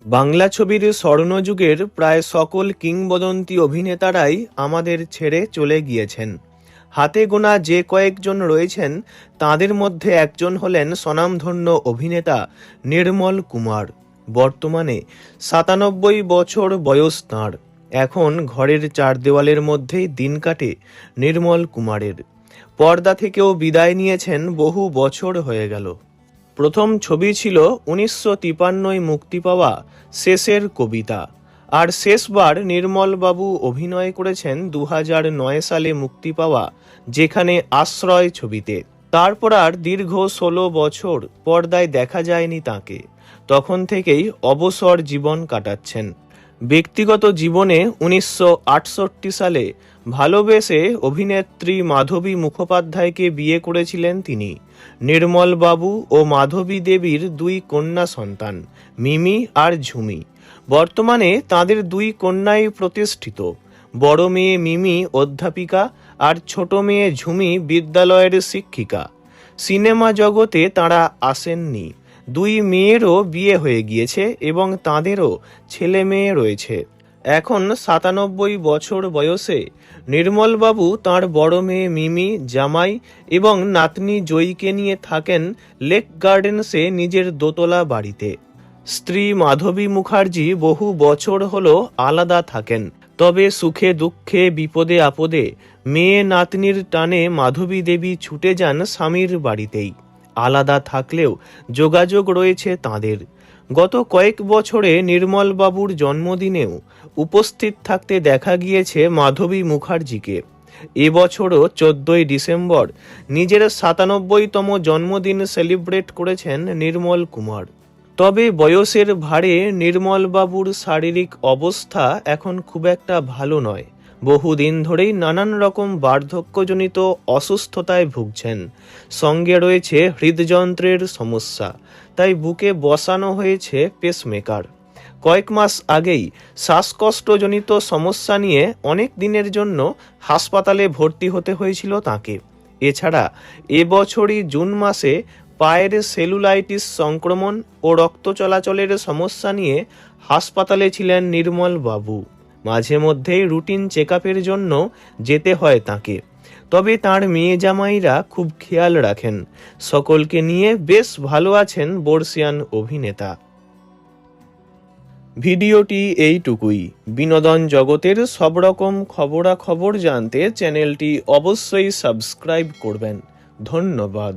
বাংলা ছবির স্বর্ণযুগের প্রায় সকল কিংবদন্তি অভিনেতারাই আমাদের ছেড়ে চলে গিয়েছেন। হাতে গোনা যে কয়েকজন রয়েছেন তাদের মধ্যে একজন হলেন স্বনামধন্য অভিনেতা নির্মল কুমার। বর্তমানে ৯৭ বছর বয়স তাঁর। এখন ঘরের চার দেওয়ালের মধ্যেই দিন কাটে নির্মল কুমারের। পর্দা থেকেও বিদায় নিয়েছেন, বহু বছর হয়ে গেল। প্রথম ছবি ছিল ১৯৫৩ মুক্তি পাওয়া শেষের কবিতা, আর শেষবার নির্মলবাবু অভিনয় করেছেন ২০০৯ সালে মুক্তি পাওয়া যেখানে আশ্রয় ছবিতে। তারপর আর দীর্ঘ ১৬ বছর পর্দায় দেখা যায়নি তাঁকে। তখন থেকেই অবসর জীবন কাটাচ্ছেন। ব্যক্তিগত জীবনে ১৯৬৮ সালে ভালোবেসে অভিনেত্রী মাধবী মুখোপাধ্যায়কে বিয়ে করেছিলেন তিনি। নির্মল বাবু ও মাধবী দেবীর দুই কন্যা সন্তান, মিমি আর ঝুমি। বর্তমানে তাদের দুই কন্যাই প্রতিষ্ঠিত। বড় মেয়ে মিমি অধ্যাপিকা আর ছোট মেয়ে ঝুমি বিদ্যালয়ের শিক্ষিকা। সিনেমা জগতে তারা আসেননি। দুই মেয়েরও বিয়ে হয়ে গিয়েছে এবং তাঁদেরও ছেলে মেয়ে রয়েছে। এখন ৯৭ বছর বয়সে নির্মলবাবু তাঁর বড় মেয়ে মিমি, জামাই এবং নাতনি জয়ীকে নিয়ে থাকেন লেক গার্ডেন্সে নিজের দোতলা বাড়িতে। স্ত্রী মাধবী মুখার্জি বহু বছর হলো আলাদা থাকেন, তবে সুখে দুঃখে বিপদে আপদে মেয়ে নাতনির টানে মাধবী দেবী ছুটে যান স্বামীর বাড়িতেই। আলাদা থাকলেও যোগাযোগ রয়েছে তাঁদের। গত কয়েক বছরে নির্মলবাবুর জন্মদিনেও উপস্থিত থাকতে দেখা গিয়েছে মাধবী মুখার্জিকে। এবছরও ১৪ ডিসেম্বর নিজের ৯৭তম জন্মদিন সেলিব্রেট করেছেন নির্মল কুমার। তবে বয়সের ভারে নির্মলবাবুর শারীরিক অবস্থা এখন খুব একটা ভালো নয়। বহুদিন ধরেই নানান রকম বার্ধক্যজনিত অসুস্থতায় ভুগছেন। সঙ্গে রয়েছে হৃদযন্ত্রের সমস্যা, তাই বুকে বসানো হয়েছে পেসমেকার। কয়েক মাস আগেই শ্বাসকষ্টজনিত সমস্যা নিয়ে অনেক দিনের জন্য হাসপাতালে ভর্তি হতে হয়েছিল তাঁকে। এছাড়া এবছরই জুন মাসে পায়ের সেলুলাইটিস সংক্রমণ ও রক্ত চলাচলের সমস্যা নিয়ে হাসপাতালে ছিলেন নির্মল বাবু। মাঝে মধ্যেই রুটিন চেকআপের জন্য যেতে হয় তাকে। তবে তার মেয়ে জামাইরা খুব খেয়াল রাখেন। সকলকে নিয়ে বেশ ভালো আছেন বর্ষিয়ান অভিনেতা। ভিডিওটি এইটুকুই। বিনোদন জগতের সব রকম খবরাখবর জানতে চ্যানেলটি অবশ্যই সাবস্ক্রাইব করবেন। ধন্যবাদ।